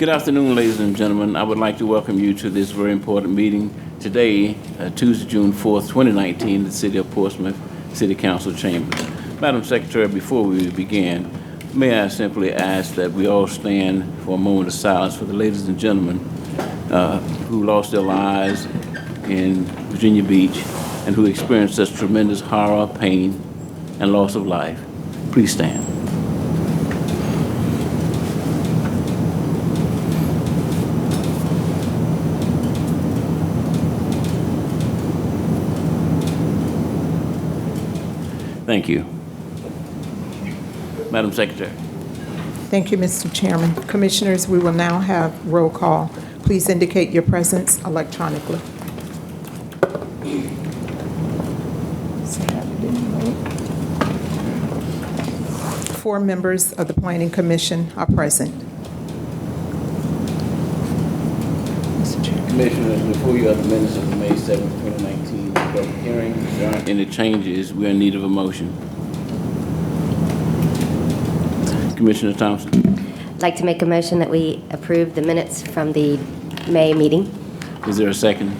Good afternoon, ladies and gentlemen. I would like to welcome you to this very important meeting today, Tuesday, June 4th, 2019, the City of Portsmouth City Council Chambers. Madam Secretary, before we begin, may I simply ask that we all stand for a moment of silence for the ladies and gentlemen who lost their lives in Virginia Beach and who experienced such tremendous horror, pain, and loss of life. Please stand. Thank you. Madam Secretary. Thank you, Mr. Chairman. Commissioners, we will now have roll call. Please indicate your presence electronically. Four members of the Planning Commission are present. Mr. Chairman. Commissioners, before you have the minutes of the May 7th, 2019 public hearing, if there aren't any changes, we are in need of a motion. Commissioner Thompson. I'd like to make a motion that we approve the minutes from the May meeting. Is there a second?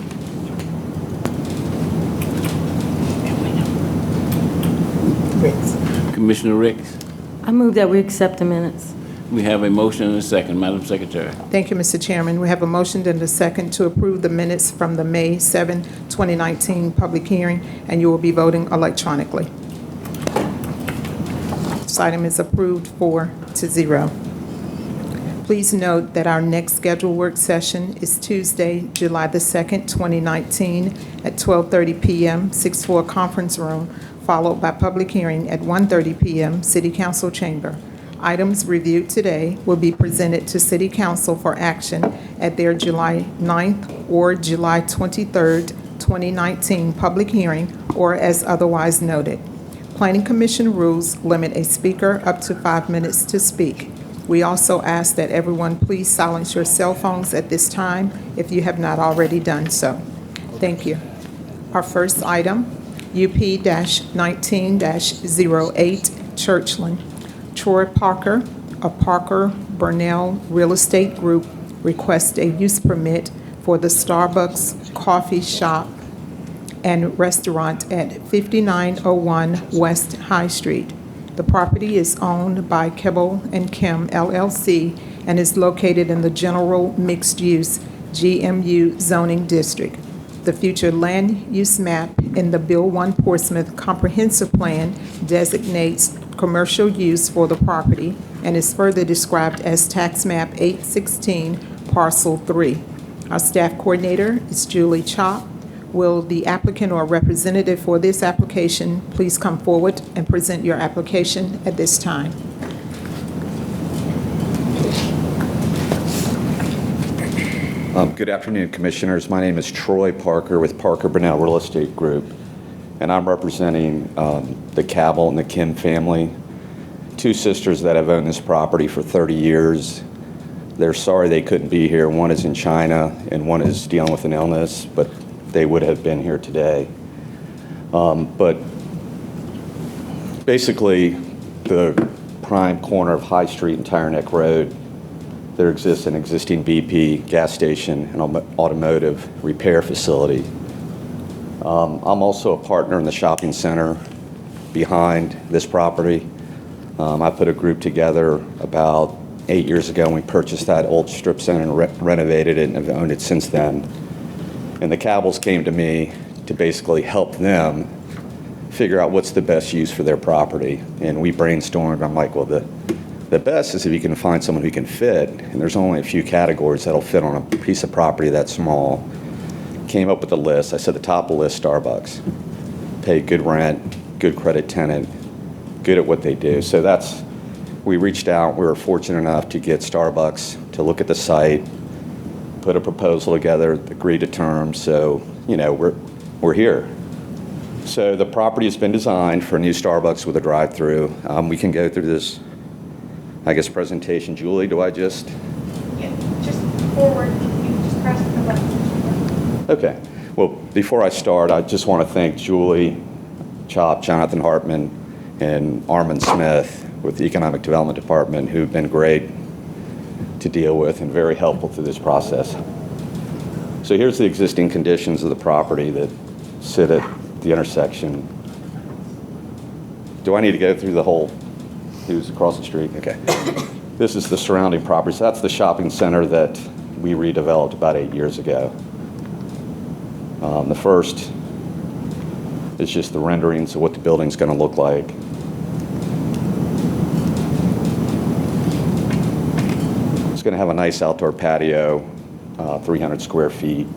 Commissioner Ricks. I move that we accept the minutes. We have a motion and a second. Madam Secretary. Thank you, Mr. Chairman. We have a motion and a second to approve the minutes from the May 7, 2019 public hearing, and you will be voting electronically. This item is approved 4-0. Please note that our next scheduled work session is Tuesday, July the 2nd, 2019 at 12:30 p.m., 6th floor conference room, followed by public hearing at 1:30 p.m., City Council Chamber. Items reviewed today will be presented to City Council for action at their July 9th or July 23rd, 2019 public hearing, or as otherwise noted. Planning Commission rules limit a speaker up to 5 minutes to speak. We also ask that everyone please silence your cell phones at this time if you have not already done so. Thank you. Our first item, UP-19-08, Churchland. Troy Parker of Parker Burnell Real Estate Group requests a use permit for the Starbucks coffee shop and restaurant at 5901 West High Street. The property is owned by Kibble and Kim LLC and is located in the General Mixed Use GMU zoning district. The future land use map in the Bill 1 Portsmouth Comprehensive Plan designates commercial use for the property and is further described as Tax Map 816, Parcel 3. Our staff coordinator is Julie Chop. Will the applicant or representative for this application please come forward and present your application at this time? Good afternoon, Commissioners. My name is Troy Parker with Parker Burnell Real Estate Group, and I'm representing the Cabell and the Kim family, two sisters that have owned this property for 30 years. They're sorry they couldn't be here. One is in China and one is dealing with an illness, but they would have been here today. But basically, the prime corner of High Street and Tire Neck Road, there exists an existing BP gas station and automotive repair facility. I'm also a partner in the shopping center behind this property. I put a group together about 8 years ago when we purchased that old strip center and renovated it and have owned it since then. And the Cabells came to me to basically help them figure out what's the best use for their property. And we brainstormed. I'm like, well, the best is if you can find someone who can fit. And there's only a few categories that'll fit on a piece of property that small. Came up with a list. I said the top of the list, Starbucks. Pay good rent, good credit tenant, good at what they do. So we reached out. We were fortunate enough to get Starbucks to look at the site, put a proposal together, agree to terms. So, we're here. So the property has been designed for a new Starbucks with a drive-through. We can go through this, presentation. Julie, do I just? Yeah, just forward. You just press the button. Okay. Well, before I start, I just want to thank Julie Chop, Jonathan Hartman, and Armin Smith with the Economic Development Department, who've been great to deal with and very helpful through this process. So here's the existing conditions of the property that sit at the intersection. Do I need to go through the whole, who's across the street? Okay. This is the surrounding property. So that's the shopping center that we redeveloped about 8 years ago. The first is just the renderings of what the building's going to look like. It's going to have a nice outdoor patio, 300 square feet,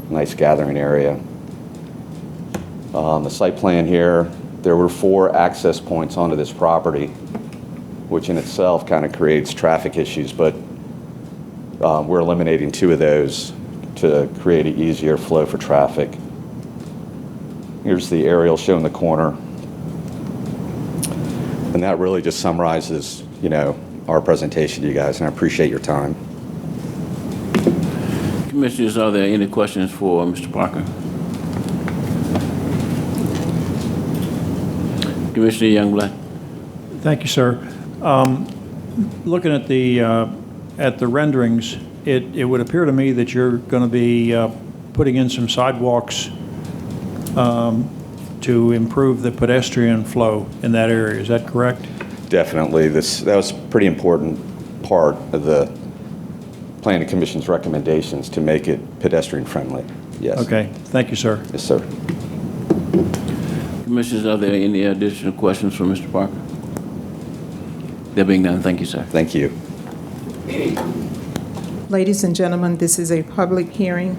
nice gathering area. The site plan here, there were 4 access points onto this property, which in itself kind of creates traffic issues, but we're eliminating 2 of those to create an easier flow for traffic. Here's the aerial showing the corner. And that really just summarizes, our presentation to you guys, and I appreciate your time. Commissioners, are there any questions for Mr. Parker? Commissioner Youngblood. Thank you, sir. Looking at the renderings, it would appear to me that you're going to be putting in some sidewalks to improve the pedestrian flow in that area. Is that correct? Definitely. That was a pretty important part of the Planning Commission's recommendations to make it pedestrian friendly. Yes. Okay. Thank you, sir. Yes, sir. Commissioners, are there any additional questions for Mr. Parker? There being none, thank you, sir. Thank you. Ladies and gentlemen, this is a public hearing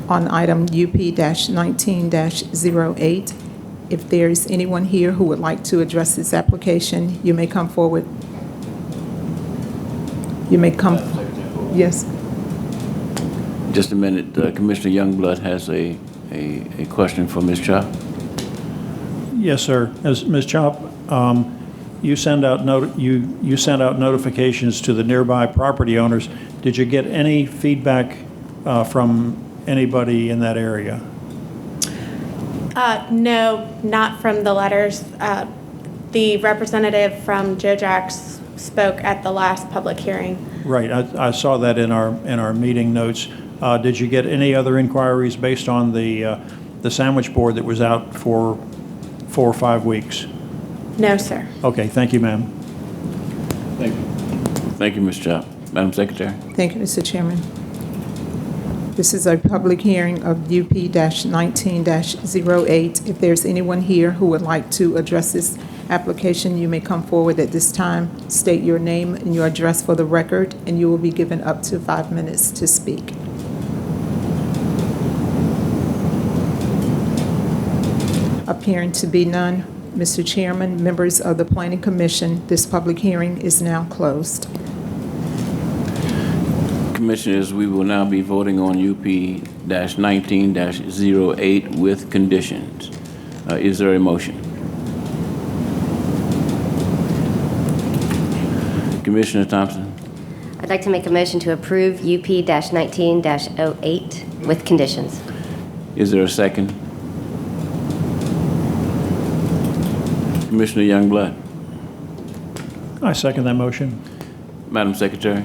on item UP-19-08. If there is anyone here who would like to address this application, you may come forward. You may come. Yes. Just a minute. Commissioner Youngblood has a question for Ms. Chop. Yes, sir. As Ms. Chop, you sent out notifications to the nearby property owners. Did you get any feedback from anybody in that area? No, not from the letters. The representative from JoJax spoke at the last public hearing. Right. I saw that in our meeting notes. Did you get any other inquiries based on the sandwich board that was out for 4 or 5 weeks? No, sir. Okay. Thank you, ma'am. Thank you. Thank you, Ms. Chop. Madam Secretary. Thank you, Mr. Chairman. This is a public hearing of UP-19-08. If there's anyone here who would like to address this application, you may come forward at this time. State your name and your address for the record, and you will be given up to 5 minutes to speak. Appearing to be none, Mr. Chairman, members of the Planning Commission, this public hearing is now closed. Commissioners, we will now be voting on UP-19-08 with conditions. Is there a motion? Commissioner Thompson. I'd like to make a motion to approve UP-19-08 with conditions. Is there a second? Commissioner Youngblood. I second that motion. Madam Secretary.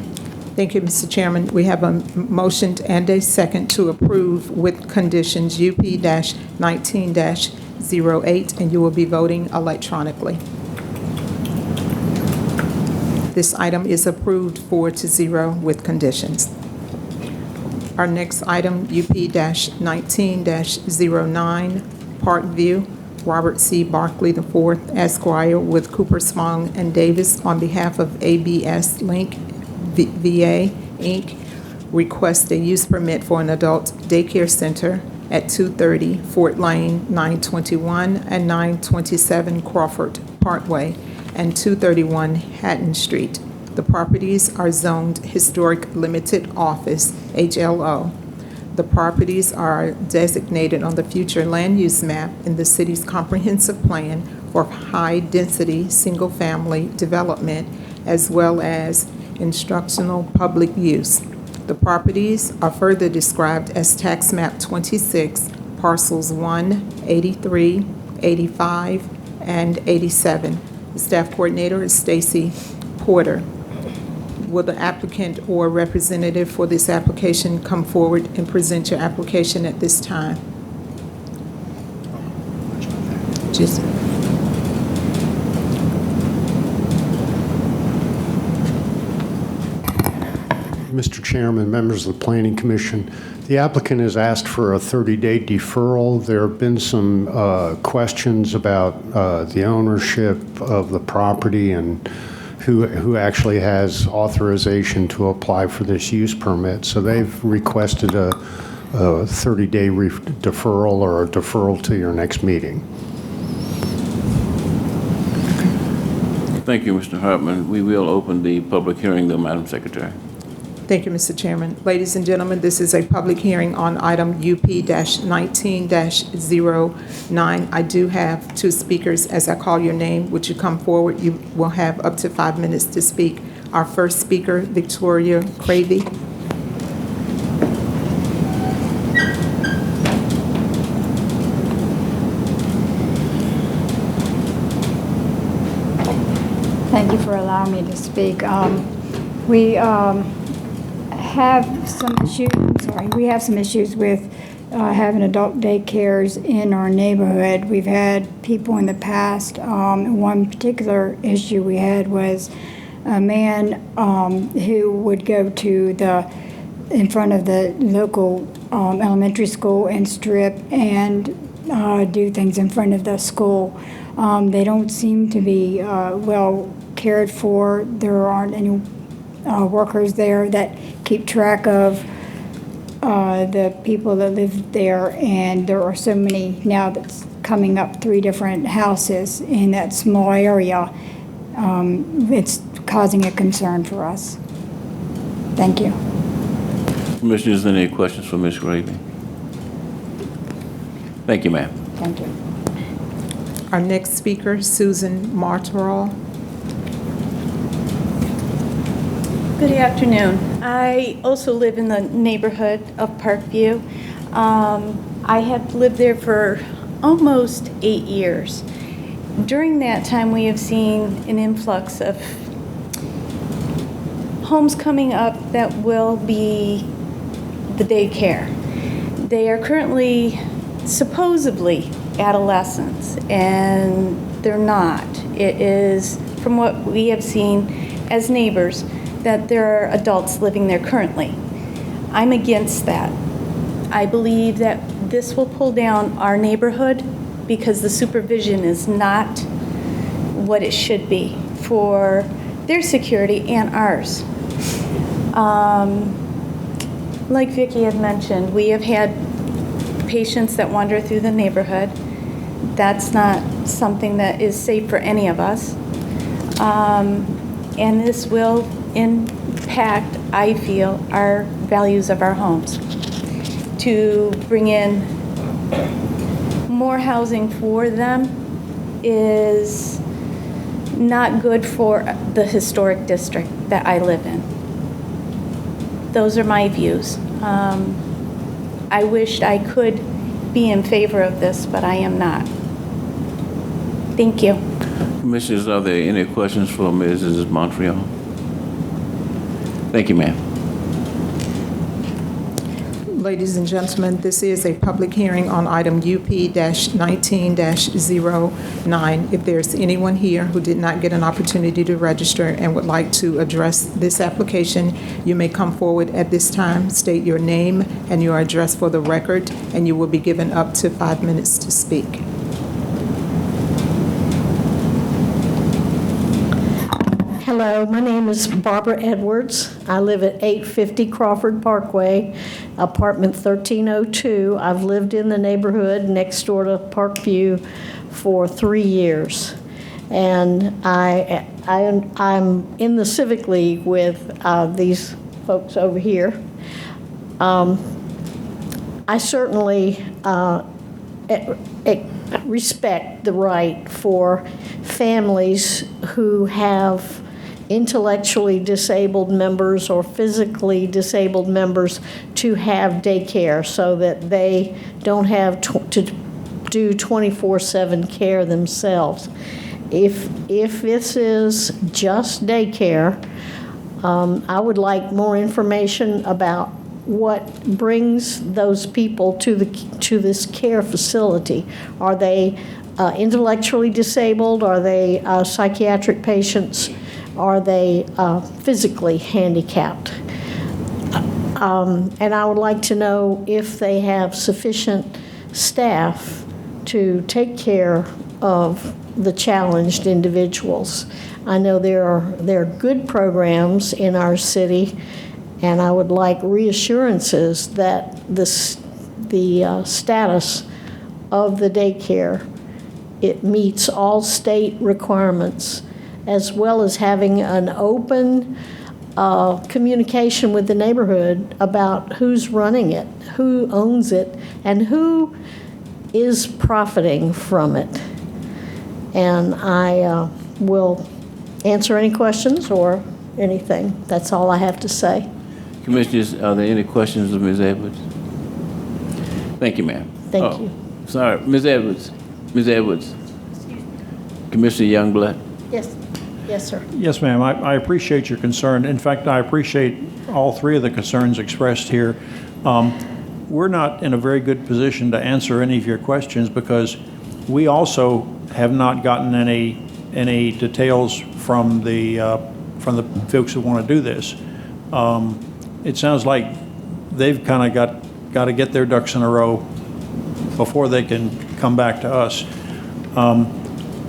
Thank you, Mr. Chairman. We have a motion and a second to approve with conditions UP-19-08, and you will be voting electronically. This item is approved 4-0 with conditions. Our next item, UP-19-09, Parkview, Robert C. Barkley IV, Esquire, with Cooper Smong and Davis on behalf of ABS Link VA, Inc., request a use permit for an adult daycare center at 230 Fort Lane, 921 and 927 Crawford Parkway, and 231 Hatton Street. The properties are zoned Historic Limited Office, HLO. The properties are designated on the future land use map in the city's comprehensive plan for high-density, single-family development, as well as instructional public use. The properties are further described as Tax Map 26, Parcels 1, 83, 85, and 87. The staff coordinator is Stacy Porter. will the applicant or representative for this application come forward and present your application at this time? Just. Mr. Chairman, members of the Planning Commission, the applicant has asked for a 30-day deferral. There have been some questions about the ownership of the property and who actually has authorization to apply for this use permit. So they've requested a 30-day deferral or a deferral to your next meeting. Thank you, Mr. Hartman. We will open the public hearing, though, Madam Secretary. Thank you, Mr. Chairman. Ladies and gentlemen, this is a public hearing on item UP-19-09. I do have two speakers. As I call your name, would you come forward? You will have up to 5 minutes to speak. Our first speaker, Victoria Cravey. Thank you for allowing me to speak. We have some issues with having adult daycares in our neighborhood. We've had people in the past. One particular issue we had was a man who would go to in front of the local elementary school and strip and do things in front of the school. They don't seem to be well cared for. There aren't any workers there that keep track of the people that live there, and there are so many now that's coming up 3 different houses in that small area. It's causing a concern for us. Thank you. Commissioners, any questions for Ms. Gravy? Thank you, ma'am. Thank you. Our next speaker, Susan Martorell. Good afternoon. I also live in the neighborhood of Parkview. I have lived there for almost 8 years. During that time, we have seen an influx of homes coming up that will be the daycare. They are currently supposedly adolescents, and they're not. It is, from what we have seen as neighbors, that there are adults living there currently. I'm against that. I believe that this will pull down our neighborhood because the supervision is not what it should be for their security and ours. Like Vicki had mentioned, we have had patients that wander through the neighborhood. That's not something that is safe for any of us. And this will impact, I feel, our values of our homes. To bring in more housing for them is not good for the historic district that I live in. Those are my views. I wished I could be in favor of this, but I am not. Thank you. Commissioners, are there any questions for Mrs. Montreal? Thank you, ma'am. Ladies and gentlemen, this is a public hearing on item UP-19-09. If there's anyone here who did not get an opportunity to register and would like to address this application, you may come forward at this time, state your name and your address for the record, and you will be given up to 5 minutes to speak. Hello, my name is Barbara Edwards. I live at 850 Crawford Parkway, apartment 1302. I've lived in the neighborhood next door to Parkview for 3 years. And I'm in the Civic League with these folks over here. I certainly respect the right for families who have intellectually disabled members or physically disabled members to have daycare so that they don't have to do 24/7 care themselves. If this is just daycare, I would like more information about what brings those people to this care facility. Are they intellectually disabled? Are they psychiatric patients? Are they physically handicapped? And I would like to know if they have sufficient staff to take care of the challenged individuals. I know there are good programs in our city, and I would like reassurances that the status of the daycare, it meets all state requirements, as well as having an open communication with the neighborhood about who's running it, who owns it, and who is profiting from it. And I will answer any questions or anything. That's all I have to say. Commissioners, are there any questions of Ms. Edwards? Thank you, ma'am. Thank you. Sorry, Ms. Edwards. Ms. Edwards. Commissioner Youngblood. Yes. Yes, sir. Yes, ma'am. I appreciate your concern. In fact, I appreciate all three of the concerns expressed here. We're not in a very good position to answer any of your questions because we also have not gotten any details from the folks who want to do this. It sounds like they've kind of got to get their ducks in a row before they can come back to us.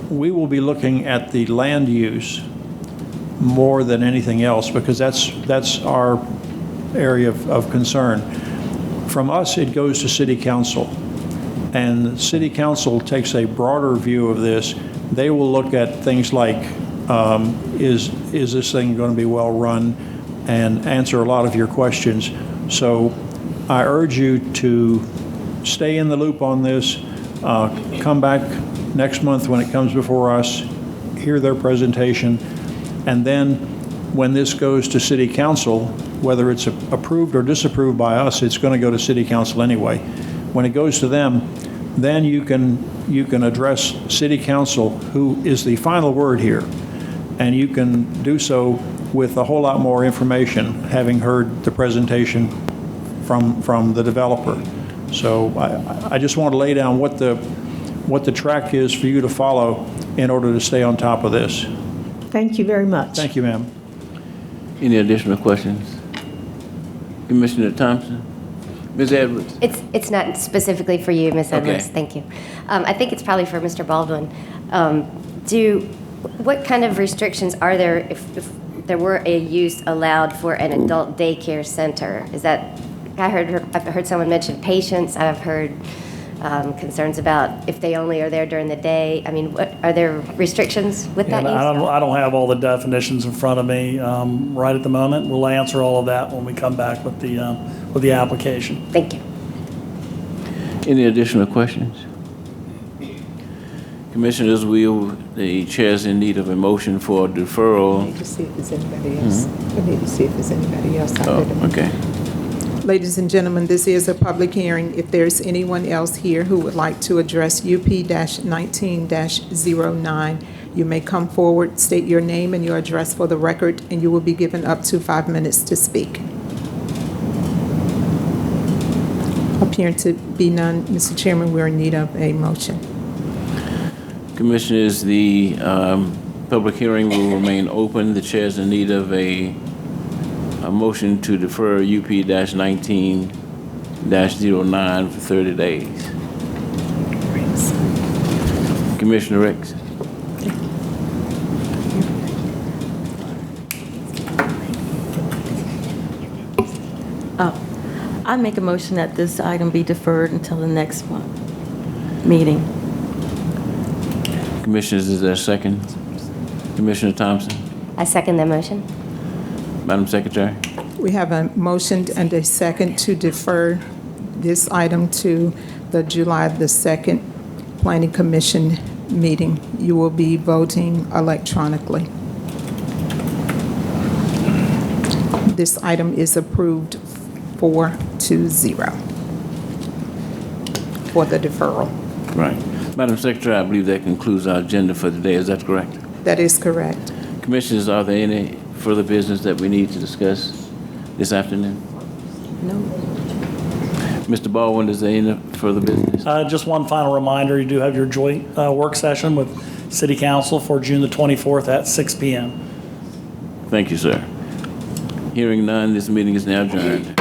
We will be looking at the land use more than anything else because that's our area of concern. From us, it goes to City Council, and City Council takes a broader view of this. They will look at things like, is this thing going to be well run, and answer a lot of your questions. So I urge you to stay in the loop on this, come back next month when it comes before us, hear their presentation, and then when this goes to City Council, whether it's approved or disapproved by us, it's going to go to City Council anyway. When it goes to them, then you can address City Council, who is the final word here, and you can do so with a whole lot more information, having heard the presentation from the developer. So I just want to lay down what the track is for you to follow in order to stay on top of this. Thank you very much. Thank you, ma'am. Any additional questions? Commissioner Thompson? Ms. Edwards? It's not specifically for you, Ms. Edwards. Okay. Thank you. I think it's probably for Mr. Baldwin. What kind of restrictions are there if there were a use allowed for an adult daycare center? Is that, I've heard someone mention patients. I've heard concerns about if they only are there during the day. I mean, are there restrictions with that use? I don't have all the definitions in front of me right at the moment. We'll answer all of that when we come back with the application. Thank you. Any additional questions? Commissioners, the chair's in need of a motion for deferral. I need to see if there's anybody else. I need to see if there's anybody else out there. Oh, okay. Ladies and gentlemen, this is a public hearing. If there's anyone else here who would like to address UP-19-09, you may come forward, state your name and your address for the record, and you will be given up to 5 minutes to speak. Appearing to be none, Mr. Chairman, we're in need of a motion. Commissioners, the public hearing will remain open. The chair's in need of a motion to defer UP-19-09 for 30 days. Commissioner Ricks. I make a motion that this item be deferred until the next one meeting. Commissioners, is there a second? Commissioner Thompson? I second that motion. Madam Secretary? We have a motion and a second to defer this item to the July the 2nd Planning Commission meeting. You will be voting electronically. This item is approved 4-0 for the deferral. Right. Madam Secretary, I believe that concludes our agenda for today. Is that correct? That is correct. Commissioners, are there any further business that we need to discuss this afternoon? No. Mr. Baldwin, is there any further business? Just one final reminder, you do have your joint work session with City Council for June the 24th at 6 p.m. Thank you, sir. Hearing none, this meeting is now adjourned.